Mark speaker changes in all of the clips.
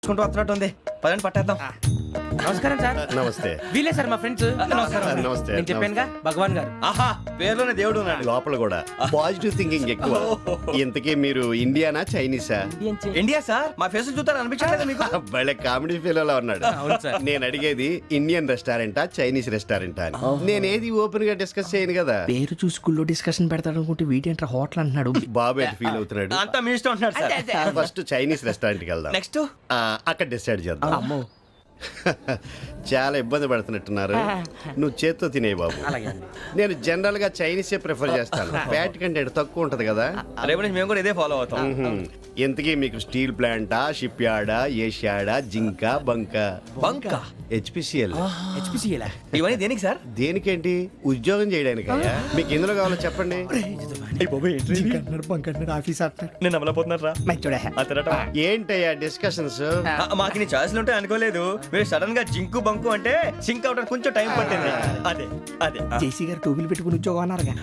Speaker 1: నడుచుకుంటూ వస్తున్నట్టు ఉంది. పదండి పట్టేద్దాం.
Speaker 2: నమస్కారం సార్.
Speaker 3: నమస్తే.
Speaker 2: వీలే సార్ మా ఫ్రెండ్స్.
Speaker 3: నమస్తే.
Speaker 2: నేను చెప్పానుగా భగవాన్ గారు.
Speaker 1: ఆహా, పేరులోనే దేవుడు ఉన్నాడు.
Speaker 3: లోపల కూడా పాజిటివ్ థింకింగ్ ఎక్కువ. ఇంతకీ మీరు ఇండియానా చైనీసా?
Speaker 1: India sir. మా ఫేస్ చూస్తారు అనిపించలేదు మీకు?
Speaker 3: భలే కామెడీ ఫీల్ అలా ఉన్నాడు.
Speaker 2: అవును సార్.
Speaker 3: నేను అడిగేది ఇండియన్ రెస్టారెంటా చైనీస్ రెస్టారెంటా అని. నేను ఏది ఓపెన్ గా డిస్కస్ చేయను కదా.
Speaker 4: పేరు చూసి స్కూల్లో డిస్కషన్ పెడతాడు అనుకుంటే వీటేంట్రా హోటల్ అంటున్నాడు.
Speaker 3: బాబు ఎట్ ఫీల్ అవుతున్నాడు.
Speaker 1: అంతా మీ ఇష్టం ఉంటున్నాడు సార్.
Speaker 3: ఫస్ట్ చైనీస్ రెస్టారెంట్ కి వెళ్దాం.
Speaker 1: నెక్స్ట్
Speaker 3: అక్కడ డిసైడ్ చేద్దాం.
Speaker 4: అమ్మో
Speaker 3: చాలా ఇబ్బంది పడుతున్నట్టున్నారు. నువ్వు చేత్తో తినే బాబు. నేను జనరల్ గా చైనీసే ప్రిఫర్ చేస్తాను. ఫ్యాట్ కంటెంట్ తక్కువ ఉంటది కదా.
Speaker 1: రేపు నుంచి మేము కూడా ఇదే ఫాలో అవుతాం.
Speaker 3: ఎంతకీ మీకు స్టీల్ ప్లాంటా, షిప్ యార్డా, ఏషియాడా, జింక, బంకా?
Speaker 1: బంక
Speaker 3: హెచ్పిసిఎల్.
Speaker 1: ఇవన్నీ దేనికి సార్?
Speaker 3: దేనికేంటి? ఉద్యోగం చేయడానికి. మీకు ఎందులో కావాలో చెప్పండి.
Speaker 1: నేను అమలపోతున్నారా?
Speaker 3: ఏంటయ్యా డిస్కషన్స్?
Speaker 1: మాకు నీ ఛాయిస్లు ఉంటాయి అనుకోలేదు. మీరు సడన్ గా జింకు బంకు అంటే సింక్ అవడానికి కొంచెం టైం పట్టింది. అదే అదే
Speaker 4: జేసీ గారు టోపీలు పెట్టుకుని ఉద్యోగం అన్నారుగా.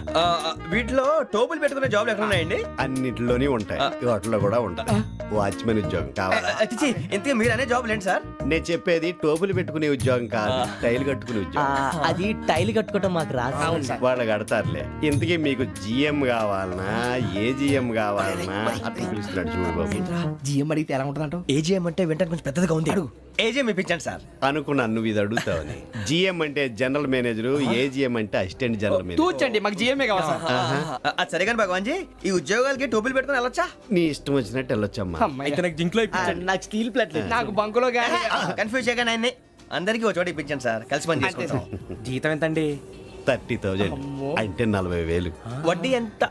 Speaker 1: వీటిలో టోపులు పెట్టుకునే జాబ్లు ఎక్కడ ఉన్నాయండి?
Speaker 3: అన్నిటిలోనే ఉంటాయి, వాటిలో కూడా ఉంటాయి. వాచ్మెన్ ఉద్యోగం కావాలా?
Speaker 1: అతిచి ఇంతకీ మీరు అనే జాబ్ ఏంటి సార్?
Speaker 3: నేను చెప్పేది టోపులు పెట్టుకునే ఉద్యోగం కాదు, టైల్ కట్టుకునే ఉద్యోగం.
Speaker 4: అది టైల్ కట్టుకోవటం మాకు రాదు.
Speaker 3: వాళ్ళు కడతారులే. ఇంతకీ మీకు జిఎం కావాలనా, ఏ జిఎం కావాలనా? అట్లా పిలుస్తున్నాడు చూడు బాబు.
Speaker 4: జిఎం అడిగితే ఎలా ఉంటుందంట?
Speaker 1: ఏజీఎం అంటే వెంటనే కొంచెం పెద్దదిగా ఉంది. అడుగు. ఏజీఎం ఇప్పించండి సార్.
Speaker 3: అనుకున్నాను నువ్వు ఇది అడుగుతావని. జిఎం అంటే జనరల్ మేనేజర్, ఏజిఎం అంటే అసిస్టెంట్ జనరల్ మేనేజర్.
Speaker 4: తూచండి, మాకు జిఎంఏ కావాలి సార్.
Speaker 1: అది సరే కానీ భగవాన్ జీ, ఈ ఉద్యోగాలకి టోపులు పెట్టుకుని వెళ్ళొచ్చా?
Speaker 3: నీ ఇష్టం వచ్చినట్టు వెళ్ళొచ్చమ్మా.
Speaker 4: అయితే నాకు జింక్ లో నాకు స్టీల్ ప్లేట్, నాకు బంకులో
Speaker 1: కన్ఫ్యూజ్ చేయగానే ఆయన్ని అందరికీ ఒక చోట ఇప్పించండి సార్. కలిసి పని చేసుకుంటాం.
Speaker 2: జీతం ఎంతండి?
Speaker 3: 30,000 అంటే 40,000.
Speaker 1: వడ్డీ ఎంత?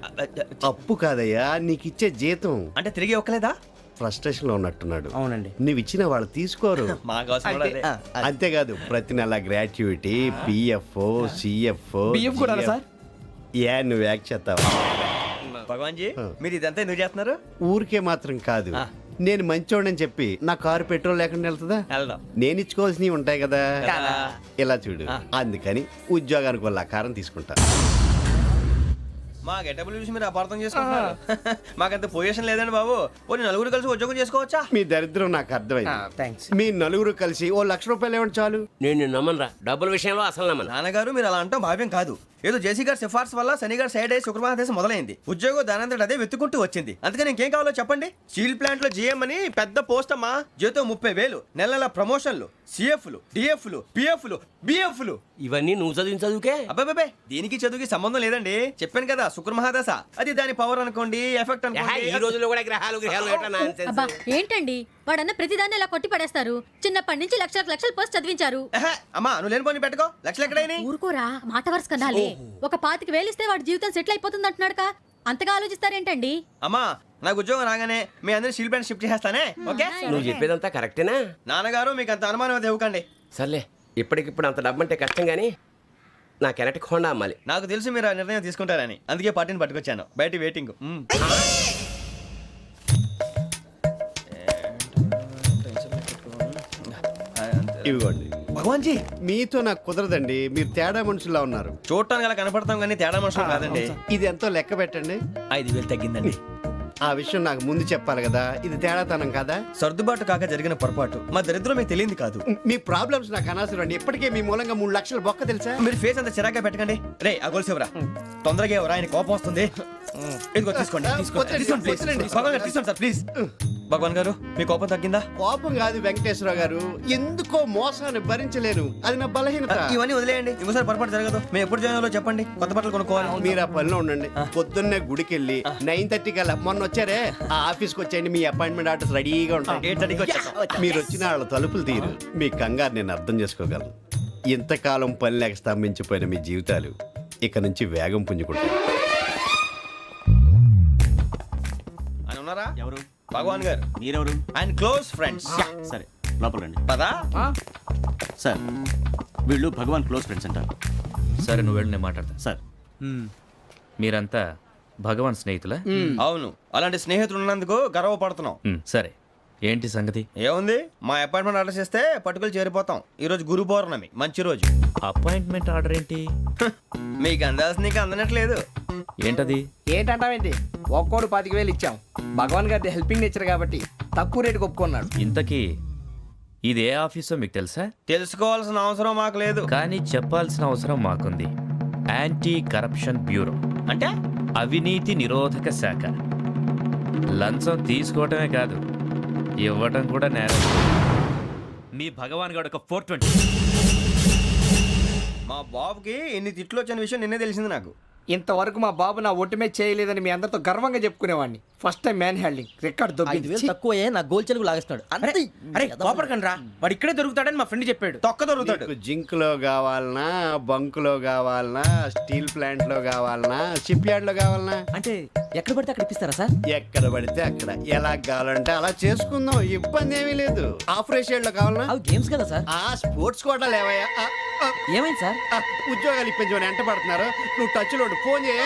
Speaker 3: అప్పు కాదయ్యా, నీకు ఇచ్చే జీతం.
Speaker 1: అంటే తిరిగి ఒక్కలేదా?
Speaker 3: ఫ్రస్ట్రేషన్ లో ఉన్నట్టున్నాడు.
Speaker 2: అవునండి.
Speaker 3: నువ్వు ఇచ్చిన వాళ్ళు తీసుకోరు.
Speaker 1: మాకు అవసరం కూడా అదే.
Speaker 3: అంతేకాదు ప్రతి నెల గ్రాట్యుటీ, పిఎఫ్, సిఎఫ్.
Speaker 4: బియ్యం కూడా సార్?
Speaker 3: ఏ నువ్వు యాక్ట్ చేస్తావా?
Speaker 1: భగవాన్ జీ, మీరు ఇదంతా ఎందుకు చేస్తున్నారు?
Speaker 3: ఊరికే మాత్రం కాదు, నేను మంచోడని చెప్పి నా కారు పెట్రోల్ లేకుండా వెళ్తుందా?
Speaker 1: వెళ్దాం.
Speaker 3: నేను ఇచ్చుకోవాల్సినవి ఉంటాయి కదా.
Speaker 1: కదా.
Speaker 3: ఇలా చూడు, అందుకని ఉద్యోగానికి వాళ్ళ ఆకారం తీసుకుంటా.
Speaker 1: మా గెటబుల్ చూసి మీరు అపార్థం చేసుకుంటున్నారు. మాకంత పొజిషన్ లేదండి బాబు. పోనీ నలుగురు కలిసి ఉద్యోగం చేసుకోవచ్చా?
Speaker 3: మీ దరిద్రం నాకు అర్థమైంది.
Speaker 4: థ్యాంక్స్.
Speaker 3: మీ నలుగురు కలిసి ఓ ₹1,00,000 ఇవ్వండి చాలు.
Speaker 5: నేను నమ్మనరా, డబ్బుల విషయంలో అసలు నమ్మను.
Speaker 1: నాన్నగారు మీరు అలా అంటాం భావ్యం కాదు. ఏదో జేసీ గారి సిఫార్సు వల్ల శని గారు సైడ్ అయ్యి శుక్రవారం దేశం మొదలైంది. ఉద్యోగం దానంతటి అదే వెతుకుంటూ వచ్చింది. అందుకని ఇంకేం కావాలో చెప్పండి. స్టీల్ ప్లాంట్ లో జీఎం అని పెద్ద పోస్ట్ అమ్మా. జీతం 30,000, నెల నెల ప్రమోషన్లు, సిఎఫ్లు, డిఎఫ్లు, పిఎఫ్లు, బిఎఫ్లు.
Speaker 5: ఇవన్నీ నువ్వు చదివిన చదువుకే.
Speaker 1: అబ్బాబే, దీనికి చదువుకి సంబంధం లేదండి. చెప్పాను కదా, శుక్ర మహాదశ. అది దాని పవర్ అనుకోండి, ఎఫెక్ట్ అనుకోండి.
Speaker 5: ఈ రోజుల్లో కూడా గ్రహాలు ఏటా nonsense.
Speaker 6: అబ్బా ఏంటండి వాడన్న ప్రతిదాన్ని ఇలా కొట్టి పడేస్తారు. చిన్నప్పటి నుంచి లక్షల పోస్ట్ చదివించారు.
Speaker 1: అమ్మా నువ్వు లేని పోనీ పెట్టుకో. లక్షలు ఎక్కడైనా
Speaker 6: ఊరుకోరా, మాట వరుస కనాలి. ఒక 25,000 ఇస్తే వాడి జీవితం సెటిల్ అయిపోతుంది అంటున్నాడుగా. అంతగా ఆలోచిస్తారేంటండి?
Speaker 1: అమ్మా నాకు ఉద్యోగం రాగానే మీ అందరూ స్టీల్ ప్లాంట్ షిఫ్ట్ చేస్తానే. ఓకే?
Speaker 5: నువ్వు చెప్పేదంతా కరెక్టేనా?
Speaker 1: నాన్నగారు మీకు అంత అనుమానం అయితే ఇవ్వకండి.
Speaker 5: సర్లే, ఇప్పటికిప్పుడు అంత డబ్బు అంటే కష్టం కానీ నా కెనటిక్ హోండా అమ్మాలి.
Speaker 1: నాకు తెలుసు మీరు ఆ నిర్ణయం తీసుకుంటారని, అందుకే పార్టీని పట్టుకొచ్చాను. బయట వెయిటింగ్.
Speaker 3: ఇవ్వండి.
Speaker 1: భగవాన్ జీ,
Speaker 3: మీతో నాకు కుదరదండి, మీరు తేడా మనుషుల్లా ఉన్నారు.
Speaker 1: చూడటానికి అలా కనపడతాం కానీ తేడా మనుషులు కాదండి.
Speaker 3: ఇది ఎంతో లెక్క పెట్టండి.
Speaker 1: 5,000 తగ్గిందండి.
Speaker 3: ఆ విషయం నాకు ముందు చెప్పాలి కదా. ఇది తేడాతనం కదా.
Speaker 1: సర్దుబాటు కాక జరిగిన పొరపాటు. మా దరిద్రం మీకు తెలియంది కాదు.
Speaker 3: మీ ప్రాబ్లమ్స్ నాకు అనవసరం అండి. ఇప్పటికే మీ మూలంగా 3 లక్షల బొక్క తెలుసా.
Speaker 1: మీరు ఫేస్ అంత చిరాగ్గా పెట్టకండి. రే ఆ గొలుసు ఎవరా? తొందరగా ఎవరా, ఆయన కోపం వస్తుంది. ఇదిగో తీసుకోండి. తీసుకోండి ప్లీజ్. భగవాన్ గారు తీసుకోండి సార్ ప్లీజ్. భగవాన్ గారు మీ కోపం తగ్గిందా?
Speaker 3: కోపం కాదు వెంకటేశ్వరరావు గారు, ఎందుకో మోసాన్ని భరించలేను. అది నా బలహీనత.
Speaker 1: ఇవన్నీ వదిలేయండి, ఇంకోసారి పొరపాటు జరగదు. మేము ఎప్పుడు జాయిన్ అవ్వాలో చెప్పండి, కొత్త బట్టలు కొనుక్కోవాలి.
Speaker 3: మీరు ఆ పనిలో ఉండండి. పొద్దున్నే గుడికి వెళ్ళి 9:30 కల్లా, మొన్న వచ్చారే ఆ ఆఫీస్కి వచ్చేయండి. మీ అపాయింట్మెంట్ ఆర్డర్స్ రెడీగా ఉంటాయి.
Speaker 1: 8:30కి వచ్చేస్తాం.
Speaker 3: మీరు వచ్చిన వాళ్ళ తలుపులు తీరు. మీ కంగారు నేను అర్థం చేసుకోగలను. ఇంతకాలం పని లేక స్తంభించిపోయిన మీ జీవితాలు ఇక నుంచి వేగం పుంజుకుంటాయి.
Speaker 1: ఆయన ఉన్నారా?
Speaker 7: ఎవరు?
Speaker 1: భగవాన్ గారు.
Speaker 7: మీరెవరు?
Speaker 1: ఆయన క్లోజ్ ఫ్రెండ్స్.
Speaker 7: సరే లోపల రండి.
Speaker 1: పదా
Speaker 7: సార్ వీళ్ళు భగవాన్ క్లోజ్ ఫ్రెండ్స్ అంటారు.
Speaker 8: సరే నువ్వు వెళ్ళి నేను మాట్లాడతా.
Speaker 7: సార్
Speaker 8: మీరంతా భగవాన్ స్నేహితులా?
Speaker 1: అవును, అలాంటి స్నేహితులు ఉన్నందుకు గర్వపడుతున్నాం.
Speaker 8: సరే ఏంటి సంగతి?
Speaker 1: ఏముంది, మా అపాయింట్మెంట్ ఆర్డర్ చేస్తే పట్టుకులు చేరిపోతాం. ఈ రోజు గురు పౌర్ణమి, మంచి రోజు.
Speaker 8: అపాయింట్మెంట్ ఆర్డర్ ఏంటి?
Speaker 1: మీకు అందాల్సి నీకు అందనట్లేదు.
Speaker 8: ఏంటది?
Speaker 4: ఏంటంటావేంటి? ఒక్కోడు 25,000 ఇచ్చాం. భగవాన్ గారి హెల్పింగ్ నేచర్ కాబట్టి తక్కువ రేటుకి ఒప్పుకున్నాడు.
Speaker 8: ఇంతకీ ఇది ఏ ఆఫీసో మీకు తెలుసా?
Speaker 1: తెలుసుకోవాల్సిన అవసరం మాకు లేదు.
Speaker 8: కానీ చెప్పాల్సిన అవసరం మాకుంది. యాంటీ కరప్షన్ బ్యూరో
Speaker 1: అంటే
Speaker 8: అవినీతి నిరోధక శాఖ. లంచం తీసుకోవటమే కాదు, ఇవ్వటం కూడా నేరం. మీ భగవాన్ గారు ఒక 420.
Speaker 1: మా బాబుకి ఇన్ని తిట్లు వచ్చిన విషయం నిన్నే తెలిసింది నాకు.
Speaker 4: ఇంతవరకు మా బాబు నా ఒట్టుమే చేయలేదని మీ అందరితో గర్వంగా చెప్పుకునేవాడిని. First time man handing record దొబ్బింది.
Speaker 2: తక్కువే నా గోల్ చెలుగు లాగేస్తున్నాడు. అరే కోపడకండి రా, వాడు ఇక్కడే దొరుకుతాడని మా ఫ్రెండ్ చెప్పాడు.
Speaker 1: తొక్క దొరుకుతాడు.
Speaker 3: నీకు జింక్ లో కావాలనా, బంక్ లో కావాలనా, స్టీల్ ప్లాంట్ లో కావాలనా, షిప్ యార్డ్ లో కావాలనా?
Speaker 2: అంటే ఎక్కడ పడితే అక్కడ ఇప్పిస్తారా సార్?
Speaker 3: ఎక్కడ పడితే అక్కడ ఎలా కావాలంటే అలా చేసుకుందాం, ఇబ్బంది ఏమీ లేదు. ఆపరేషన్ లో కావాలనా?
Speaker 2: అవి గేమ్స్ కదా సార్.
Speaker 3: ఆ స్పోర్ట్స్ కోటా లేవయ్యా.
Speaker 2: ఏమైంది సార్?
Speaker 3: ఉద్యోగాలు ఇప్పించమని ఎంట పడుతున్నారు. నువ్వు టచ్ లో ఫోన్ చేయ.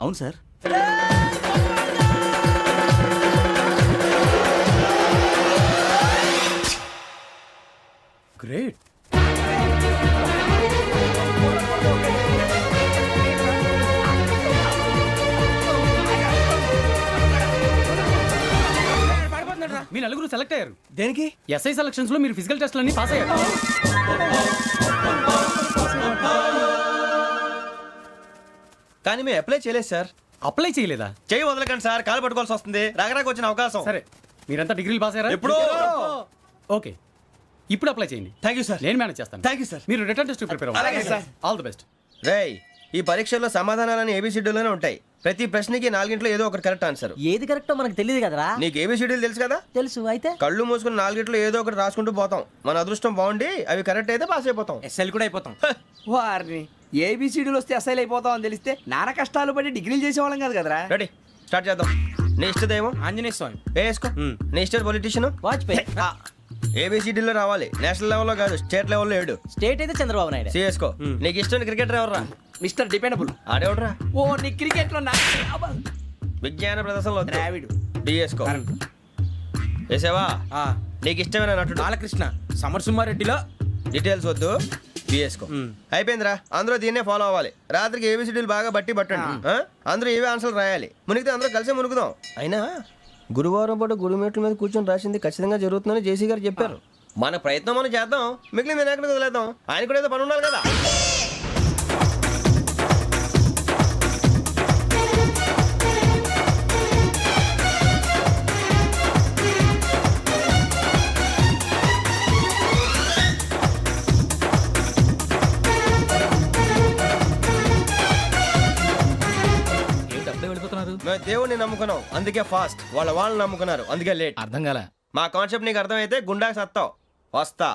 Speaker 7: అవును సార్.
Speaker 1: గ్రేట్.
Speaker 2: మీ నలుగురు సెలెక్ట్ అయ్యారు.
Speaker 1: దేనికి?
Speaker 2: ఎస్ఐ సెలక్షన్స్ లో మీరు ఫిజికల్ టెస్ట్ అన్ని పాస్ అయ్యారు.
Speaker 1: కానీ మేము అప్లై చేయలేదు సార్.
Speaker 2: అప్లై చేయలేదా?
Speaker 1: చేయి వదలకండి సార్, కాలు పట్టుకోవాల్సి వస్తుంది. రాగరాకు వచ్చిన అవకాశం.
Speaker 2: సరే, మీరంతా డిగ్రీలు పాస్ అయ్యారా?
Speaker 1: ఎప్పుడో.
Speaker 2: ఓకే, ఇప్పుడు అప్లై చేయండి.
Speaker 1: Thank you sir.
Speaker 2: నేను మేనేజ్ చేస్తాను.
Speaker 1: Thank you sir.
Speaker 2: మీరు రిటర్న్ టెస్ట్ ప్రిపేర్
Speaker 1: అలాగే
Speaker 2: అవ్వండి.
Speaker 1: సార్.
Speaker 2: All the best.
Speaker 1: రేయ్, ఈ పరీక్షల్లో సమాధానాలని ఏబిసిడ్యూల్లోనే ఉంటాయి. ప్రతి ప్రశ్నకి 4 ఏదో ఒకటి కరెక్ట్ ఆన్సర్.
Speaker 4: ఏది కరెక్టో మనకు తెలియదు కదరా.
Speaker 1: నీకు ఏబిసిడ్యూల్ తెలుసు కదా?
Speaker 4: తెలుసు. అయితే
Speaker 1: కళ్ళు మూసుకుని 4 ఏదో ఒకటి రాసుకుంటూ పోతాం. మన అదృష్టం బాగుండి అవి కరెక్ట్ అయితే పాస్ అయిపోతాం.
Speaker 2: ఎస్ఎల్ కూడా అయిపోతాం.
Speaker 4: వారిని ఏబిసిడీలు వస్తే అసైల్ అయిపోతాం అని తెలిస్తే నాన్న కష్టాలు పడి డిగ్రీలు చేసేవాళ్ళం కాదు కదరా.
Speaker 1: రెడీ, స్టార్ట్ చేద్దాం. నీ ఇష్టదేమో
Speaker 2: ఆంజనేయ స్వామి.
Speaker 1: వేసుకో. నీ ఇష్ట పొలిటీషియన్
Speaker 4: వాజ్పేయి.
Speaker 1: ఏబిసిడీలో రావాలి. నేషనల్ లెవెల్లో కాదు, స్టేట్ లెవెల్లో 7.
Speaker 4: స్టేట్ అయితే చంద్రబాబు నాయుడు.
Speaker 1: సిఎస్కో. నీకు ఇష్టం క్రికెటర్ ఎవర్రా?
Speaker 4: Mister dependable.
Speaker 1: ఆడేవడరా?
Speaker 4: ఓ నీ క్రికెట్ లో
Speaker 1: విజ్ఞాన ప్రదర్శనలో
Speaker 4: ద్రావిడు.
Speaker 1: డిఎస్కో. వేసావా? నీకు ఇష్టమైన నటుడు?
Speaker 2: బాలకృష్ణ. సమర్ సుమారెడ్డిలో
Speaker 1: డీటెయిల్స్ వద్దు, బిఎస్కో. అయిపోయిందిరా. అందరూ దీన్నే ఫాలో అవ్వాలి. రాత్రికి ఏబిసిడీలు బాగా బట్టి పట్టండి. అందరూ ఏవే ఆన్సర్లు రాయాలి. మునిగితే అందరూ కలిసి మునుగుదాం. అయినా గురువారం పాటు గురుమేట్ల మీద కూర్చొని రాసింది ఖచ్చితంగా జరుగుతుందని జేసీ గారు చెప్పారు. మన ప్రయత్నం మనం చేద్దాం, మిగిలింది నేను ఎక్కడికి వదిలేద్దాం. ఆయన కూడా ఏదో పని ఉండాలి కదా. మేము దేవుడిని నమ్ముకున్నాం, అందుకే ఫాస్ట్. వాళ్ళని నమ్ముకున్నారు, అందుకే లేట్.
Speaker 2: అర్థం కాల.
Speaker 1: మా కాన్సెప్ట్ నీకు అర్థమైతే గుండాకి సత్తావు. వస్తా.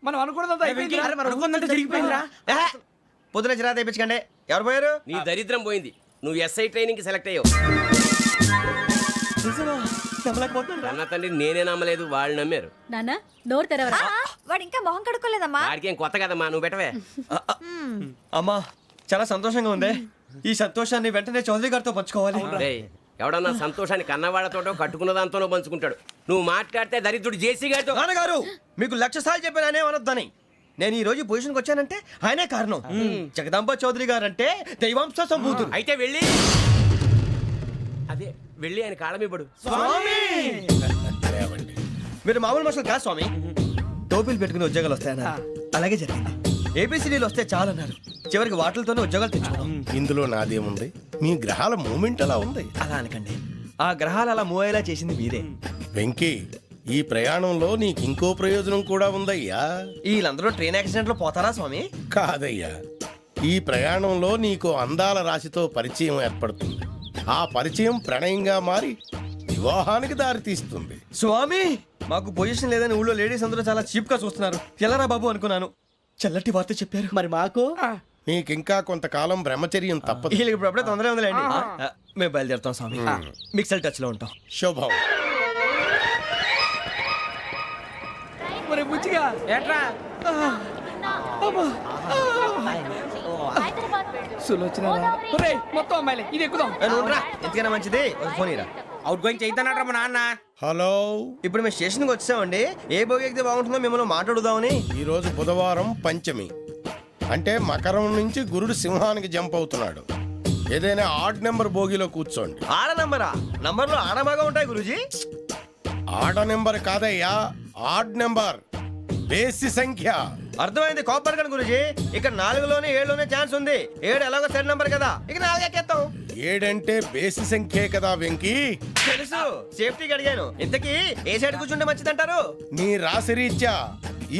Speaker 4: మనం అనుకున్నదంతా
Speaker 2: జరిగిపోయిందిరా.
Speaker 1: పొద్దున చిరా తెప్పించకండి. ఎవరు పోయారు?
Speaker 5: నీ దరిద్రం పోయింది. నువ్వు ఎస్ఐ ట్రైనింగ్ సెలెక్ట్ అయ్యావు. అన్న తండ్రి నేనే నమ్మలేదు, వాళ్ళు నమ్మారు.
Speaker 6: నాన్న నోరు తెరవరా.
Speaker 9: వాడు ఇంకా మొహం కడుక్కోలేదమ్మా.
Speaker 5: వాడికి ఏం కొత్త కదమ్మా, నువ్వు పెట్టవే.
Speaker 1: అమ్మా చాలా సంతోషంగా ఉంది. ఈ సంతోషాన్ని వెంటనే చౌదరి గారితో పంచుకోవాలి.
Speaker 5: రేయ్, ఎవడన్నా సంతోషాన్ని కన్నవాళ్లతోటో కట్టుకున్న దాంతోనో పంచుకుంటాడు. నువ్వు మాట్లాడితే దరిద్రుడు జేసీ గారితో.
Speaker 1: నాన్నగారు మీకు 1,00,000 సార్లు చెప్పానే అనొద్దని. నేను ఈ రోజు పొజిషన్కి వచ్చానంటే ఆయనే కారణం. జగదాంబ చౌదరి గారు అంటే దైవాంశ సంభూతుడు.
Speaker 5: అయితే వెళ్ళి అదే వెళ్ళి ఆయన కాళ్ళమివ్వడు.
Speaker 1: మీరు మామూలు మనుషులు కాదు స్వామి. టోపీలు పెట్టుకుని ఉద్యోగాలు వస్తాయన్నారు, అలాగే జరిగింది. ఏబిసిడీలు వస్తే చాలన్నారు, చివరికి వాటిలతోనే ఉద్యోగాలు తెచ్చుకున్నాం.
Speaker 9: ఇందులో నాదేముంది? మీ గ్రహాల మూమెంట్ అలా ఉంది.
Speaker 1: అలా అనకండి, ఆ గ్రహాలు అలా మూవ్ అయ్యేలా చేసింది మీరే.
Speaker 9: వెంకీ, ఈ ప్రయాణంలో నీకు ఇంకో ప్రయోజనం కూడా ఉందయ్యా.
Speaker 1: వీళ్ళందరూ ట్రైన్ యాక్సిడెంట్ లో పోతారా స్వామి?
Speaker 9: కాదయ్యా, ఈ ప్రయాణంలో నీకు అందాల రాశితో పరిచయం ఏర్పడుతుంది. ఆ పరిచయం ప్రణయంగా మారి వివాహానికి దారితీస్తుంది.
Speaker 1: స్వామి మాకు పొజిషన్ లేదని ఊళ్ళో లేడీస్ అందరూ చాలా చీప్ గా చూస్తున్నారు. ఎలారా బాబు అనుకున్నాను, చల్లటి వార్త చెప్పారు.
Speaker 2: మరి మాకు
Speaker 9: నీకింకా కొంతకాలం బ్రహ్మచర్యం తప్పదు.
Speaker 1: వీళ్ళకి ఇప్పుడు అప్పుడే తొందరగా ఉందిలేండి. మేము బయలుదేరుతాం స్వామి, మిక్సల్ టచ్ లో ఉంటాం.
Speaker 9: శుభం.
Speaker 4: మరి బుచ్చిగా
Speaker 2: ఏట్రా
Speaker 4: సులోచన మొత్తం అమ్మాయిలే, ఇది ఎక్కుదాం.
Speaker 1: ఎందుకైనా మంచిది ఒక ఫోన్ ఇరా.
Speaker 2: అవుట్ గోయింగ్ చేద్దానట్రా మా నాన్న.
Speaker 9: హలో,
Speaker 1: ఇప్పుడు మేము స్టేషన్కి వచ్చామండి. ఏ బోగి ఎక్కితే బాగుంటుందో మిమ్మల్ని మాట్లాడుదామని.
Speaker 9: ఈరోజు బుధవారం పంచమి, అంటే మకరం నుంచి గురుడు సింహానికి జంప్ అవుతున్నాడు. ఏదైనా ఆడ్ నెంబర్ బోగిలో కూర్చోండి.
Speaker 1: ఆడ నంబరా? నంబర్లో ఆడ బాగా ఉంటాయి గురూజీ.
Speaker 9: ఆడ నెంబర్ కాదయ్యా, ఆడ్ నెంబర్, బేసి సంఖ్య.
Speaker 1: అర్థమైంది కాపర్ కన్ గురూజీ. ఇక్కడ 4లోనే 7లోనే ఛాన్స్ ఉంది. 7 ఎలాగో సెడ్ నంబర్ కదా, ఇక 4 ఎక్కేస్తాం.
Speaker 9: 7 అంటే బేసి సంఖ్యే కదా వెంకీ.
Speaker 1: తెలుసు, సేఫ్టీకి అడిగాను. ఇంతకీ ఏ సైడ్ కూర్చుంటే మంచిదంటారు?
Speaker 9: నీ రాశి రీత్యా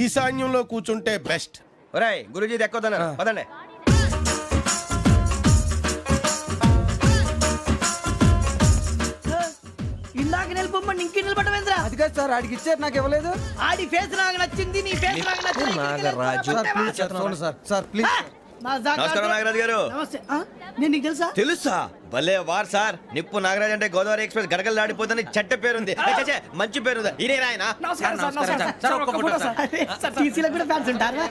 Speaker 9: ఈశాన్యంలో కూర్చుంటే బెస్ట్.
Speaker 1: ఒరేయ్ గురూజీ దెక్కొద్దన్నారు, పదండి.
Speaker 2: ఇందాక నిలబొమ్మని ఇంకే నిలబడమేంద్రా?
Speaker 4: అది కాదు సార్, ఆడికి ఇచ్చారు, నాకు ఇవ్వలేదు.
Speaker 2: ఆడి ఫేస్ నాకు నచ్చింది, నీ ఫేస్ నాకు నచ్చింది.
Speaker 1: నాగరాజు.
Speaker 4: Sir please.
Speaker 1: నమస్కారం నాగరాజు గారు.
Speaker 2: నమస్తే. నేను నీకు తెలుసా?
Speaker 1: తెలుసా? భలే వార్ సార్. నిప్పు నాగరాజ్ అంటే గోదావరి ఎక్స్ప్రెస్ గడగలు దాడిపోతుంది చెట్ట పేరుంది. ఛే, మంచి పేరుంది. ఇదే ఆయన.
Speaker 4: నమస్కారం సార్, నమస్కారం సార్. ఒక్క ఫోటో సార్.
Speaker 2: సార్ టీసీలో కూడా ఫ్యాన్స్ ఉంటారా?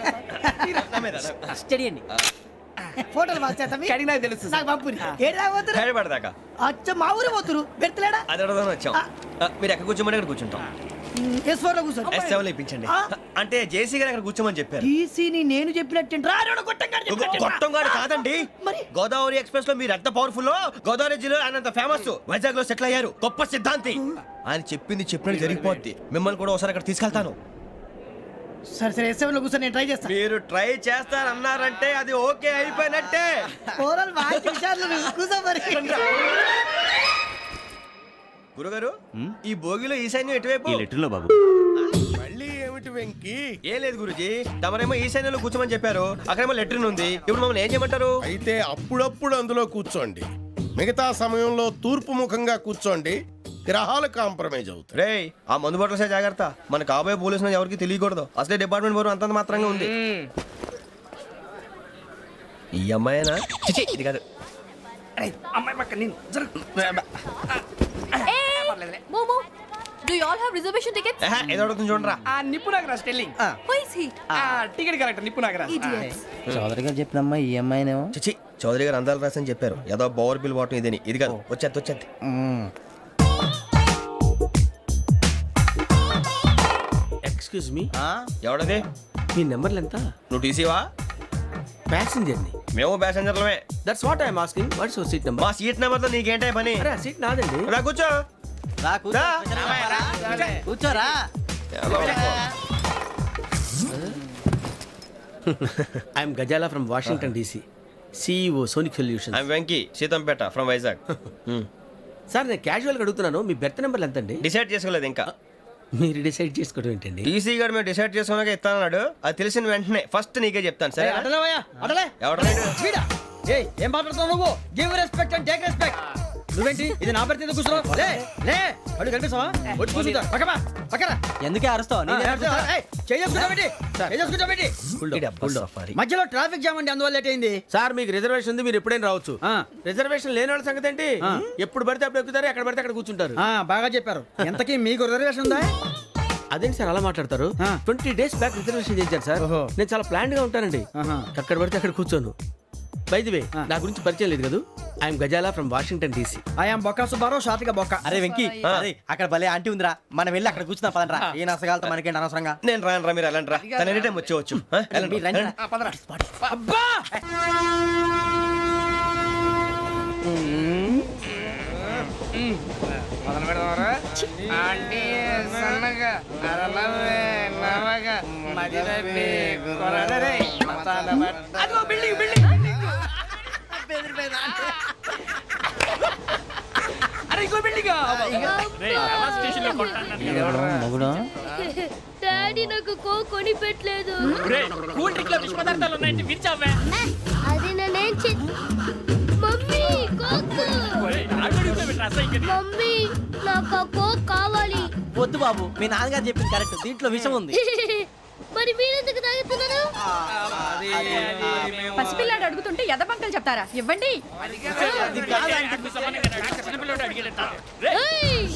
Speaker 2: స్టడీ అండి. ఫోటోలు పాస్ చేస్తాం.
Speaker 4: కడిగినా తెలుసు
Speaker 2: నాకు పంపుని. ఏడా పోతురు?
Speaker 1: హైదరాబాద్
Speaker 2: అచ్చ మా ఊరు పోతురు. పెడతలేడా?
Speaker 1: అది అడగదామని వచ్చాం. మీరు ఎక్కడ కూర్చోమని అక్కడ కూర్చుంటాం.
Speaker 2: S4 లో కూర్చో.
Speaker 1: S7 ఇప్పించండి. అంటే జేసీ గారు అక్కడ కూర్చోమని చెప్పారు.
Speaker 2: టీసీని నేను చెప్పినట్టు రాడు
Speaker 1: గొట్టంగాడు కాదండి.
Speaker 2: మరి?
Speaker 1: గోదావరి ఎక్స్ప్రెస్ లో మీరు ఎంత పవర్ఫుల్, గోదావరి జిల్లా ఆయన ఫేమస్. వైజాగ్ లో సెటిల్ అయ్యారు, గొప్ప సిద్ధాంతి. ఆయన చెప్పింది చెప్పినట్టు జరిగిపోద్ది. మిమ్మల్ని కూడా ఒకసారి అక్కడ తీసుకెళ్తాను.
Speaker 2: సరే సరే S7 లో కూర్చో, నేను ట్రై చేస్తాను.
Speaker 1: మీరు ట్రై చేస్తారన్నారంటే అది ఓకే అయిపోయినట్టే.
Speaker 2: ఓవరాల్ బాగా చూశారు. కూర్చో మరి.
Speaker 1: గురుగారు, ఈ భోగిలో ఈశాన్యం ఎటువైపు?
Speaker 7: ఈ లెటర్లో బాబు.
Speaker 9: మళ్ళీ ఏమిటి వెంకీ?
Speaker 1: ఏం లేదు గురుజీ, తమరేమో ఈశాన్యంలో కూర్చోమని చెప్పారు. అక్కడేమో లెటర్ ఉంది. ఇప్పుడు మమ్మల్ని ఏం చేయమంటారు?
Speaker 9: అయితే అప్పుడప్పుడు అందులో కూర్చోండి, మిగతా సమయంలో తూర్పు ముఖంగా కూర్చోండి. గ్రహాలు కాంప్రమైజ్ అవుతాయి.
Speaker 1: రేయ్, ఆ మందు బట్టలసే జాగ్రత్త. మన కాబోయే పోలీసులు ఎవరికి తెలియకూడదు. అసలే డిపార్ట్మెంట్ బోరు అంతంత మాత్రంగా ఉంది. ఈ అమ్మాయినా? చిచి, ఇది కాదు.
Speaker 4: అమ్మాయి పక్క నేను
Speaker 6: Momo, do you all have reservation tickets?
Speaker 1: ఏదో అడుగుతుంది చూడరా.
Speaker 4: ఆ నిప్పు Nagaraj telling.
Speaker 6: Who is he?
Speaker 4: ఆ టికెట్ కరెక్ట్ నిప్పు నాగరాజ్.
Speaker 6: Idiots.
Speaker 2: చౌదరి గారు చెప్పినమ్మా ఈ అమ్మాయినేమో.
Speaker 1: చిచి, చౌదరి గారు అందాలు రాసని చెప్పారు. ఏదో బోర్ బిల్ వాటం ఇదని. ఇది కాదు, వచ్చేది.
Speaker 5: Excuse me,
Speaker 1: ఎవడది?
Speaker 5: మీ నెంబర్లు ఎంత?
Speaker 1: నువ్వు టీసీవా?
Speaker 5: ప్యాసింజర్ ని.
Speaker 1: మేము ప్యాసెంజర్లమే.
Speaker 5: That's what I'm asking. What's your seat number?
Speaker 1: మా సీట్ నెంబర్ తో నీకేంటే పని?
Speaker 5: అరే ఆ సీట్ నాదండి.
Speaker 1: రా కూర్చో. రా.
Speaker 2: కూర్చోరా.
Speaker 5: I'm Gazala from Washington DC, CEO Sonic Solution.
Speaker 1: I'm Venky, Seethampeta from Vizag.
Speaker 5: Sir నేను క్యాజువల్గా అడుగుతున్నాను, మీ బెర్త్ నెంబర్లు ఎంత అండి?
Speaker 1: డిసైడ్ చేసుకోలేదు ఇంకా.
Speaker 5: మీరు డిసైడ్ చేసుకోవడం ఏంటండి?
Speaker 1: టీసీ గారు మేము డిసైడ్ చేసుకున్నాక ఇస్తానన్నాడు. అది తెలిసిన వెంటనే ఫస్ట్ నీకే చెప్తాను. సరే ఎవడ
Speaker 2: ఏం మాట్లాడుతున్నావు నువ్వు? Give respect and take respect. నువ్వేంటి ఇది నా పరిస్థితి కూర్చున్నావు? లే లే, అడుగు కనిపిస్తావా? వచ్చి కూర్చుంటా. పక్కన ఎందుకే అరుస్తావు? మధ్యలో ట్రాఫిక్ జామ్ అండి, అందువల్ల లేట్ అయింది.
Speaker 5: సార్ మీకు రిజర్వేషన్ ఉంది, మీరు ఎప్పుడైనా రావచ్చు. రిజర్వేషన్ లేని వాళ్ళ సంగతి ఏంటి? ఎప్పుడు పడితే అప్పుడు ఎక్కుతారు, ఎక్కడ పడితే అక్కడ కూర్చుంటారు.
Speaker 2: బాగా చెప్పారు. ఎంతకీ మీకు రిజర్వేషన్ ఉందా?
Speaker 5: అదేంటి సార్ అలా మాట్లాడతారు? 20 days బ్యాక్ రిజర్వేషన్ చేశారు సార్. నేను చాలా ప్లాన్డ్ గా ఉంటానండి. అక్కడ పడితే అక్కడ కూర్చోను. బై ది వే నా గురించి పరిచయం లేదు కదా I'm Gazala from Washington DC.
Speaker 2: I'm Bokka Subbarao షాతిక బొక్క.
Speaker 1: అరే వెంకీ అక్కడ భలే ఆంటీ ఉందిరా, మనం వెళ్ళి అక్కడ కూర్చున్నా పదండ్రా. ఏ నసగాలతో మనకేంటి అనవసరంగా. నేను రాను రా, మీరు వెళ్ళండి రా. తన ఎనీ టైం వచ్చేవచ్చు. వెళ్ళండి, వెళ్ళండి.
Speaker 5: అబ్బా అదిగో బిల్డింగ్ బిల్డింగ్. అరే ఇంకో బిల్డింగ్.
Speaker 10: డాడీ నాకు కోక్ కొని పెట్టలేదు.
Speaker 8: కూల్ డ్రింక్ లో విష పదార్థాలు ఉన్నాయంటే విరిచావే.
Speaker 10: అది నేనేం మమ్మీ కోక్. మమ్మీ నాకు ఆ కోక్ కావాలి.
Speaker 1: వద్దు బాబు, మీ నాన్నగారు చెప్పింది కరెక్ట్, దీంట్లో విషయం ఉంది.
Speaker 10: మరి మీరెందుకు తాగుతున్నారు?
Speaker 6: పసిపిల్లాడు అడుగుతుంటే ఎదబంకలు చెప్తారా? ఇవ్వండి.
Speaker 10: ఏయ్!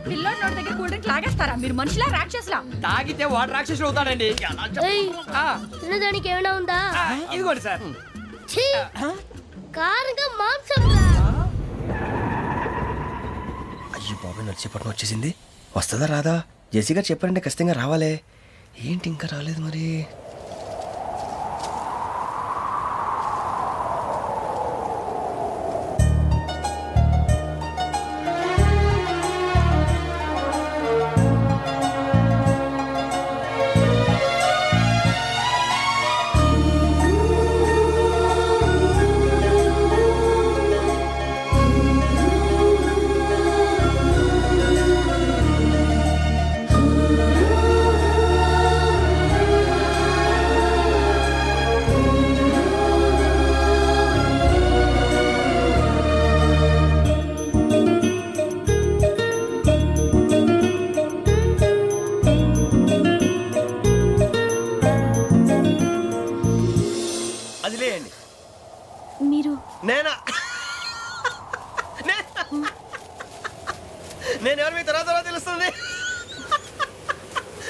Speaker 6: పిల్లోడి నోటి దగ్గర కూల్ డ్రింక్ లాగేస్తారా? మీరు మనుషులా రాక్షసులా?
Speaker 2: తాగితే వాడు రాక్షసుడు అవుతాడండి.
Speaker 10: ఏయ్! తినడానికి ఏమైనా ఉందా?
Speaker 2: ఇదిగోండి సార్.
Speaker 10: ఛీ! కారంగా మాంసం రా.
Speaker 1: అయ్యి బాబాయ్, నడిచేపట్నం వచ్చేసింది. వస్తుందా రాదా? జేసీ గారు చెప్పారంటే ఖచ్చితంగా రావాలే. ఏంటి ఇంకా రాలేదు మరి? అది లేయండి.
Speaker 10: మీరు
Speaker 1: నేనా? నేను ఎవరు మీ తర్వాత తెలుస్తుంది.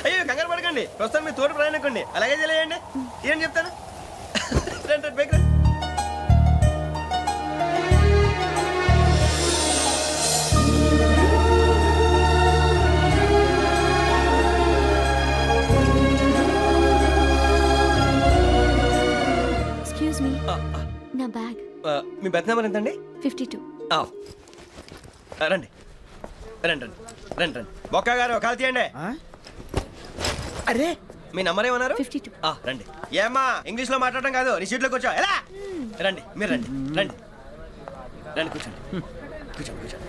Speaker 1: అయ్యో కంగారు పడకండి, ప్రస్తుతం మీ తోటి ప్రయాణకండి. అలాగే తెలియండి. ఏం చెప్తాను. రండి రండి, పైకి రండి.
Speaker 10: ఎక్స్క్యూజ్ మీ, నా బ్యాగ్.
Speaker 1: మీ బెత్ నెంబర్ ఎంతండి?
Speaker 10: 52.
Speaker 1: రండి రండి రండి రండి రండి. బొక్క గారు కాల్ తీయండి. అరే మీ నంబర్ ఏమన్నారు?
Speaker 10: 52.
Speaker 1: రండి. ఏమ్మా ఇంగ్లీష్ లో మాట్లాడడం కాదు, నీ సీట్లో కూర్చో. ఎలా రండి, మీరు రండి రండి రండి, కూర్చోండి కూర్చోండి కూర్చోండి.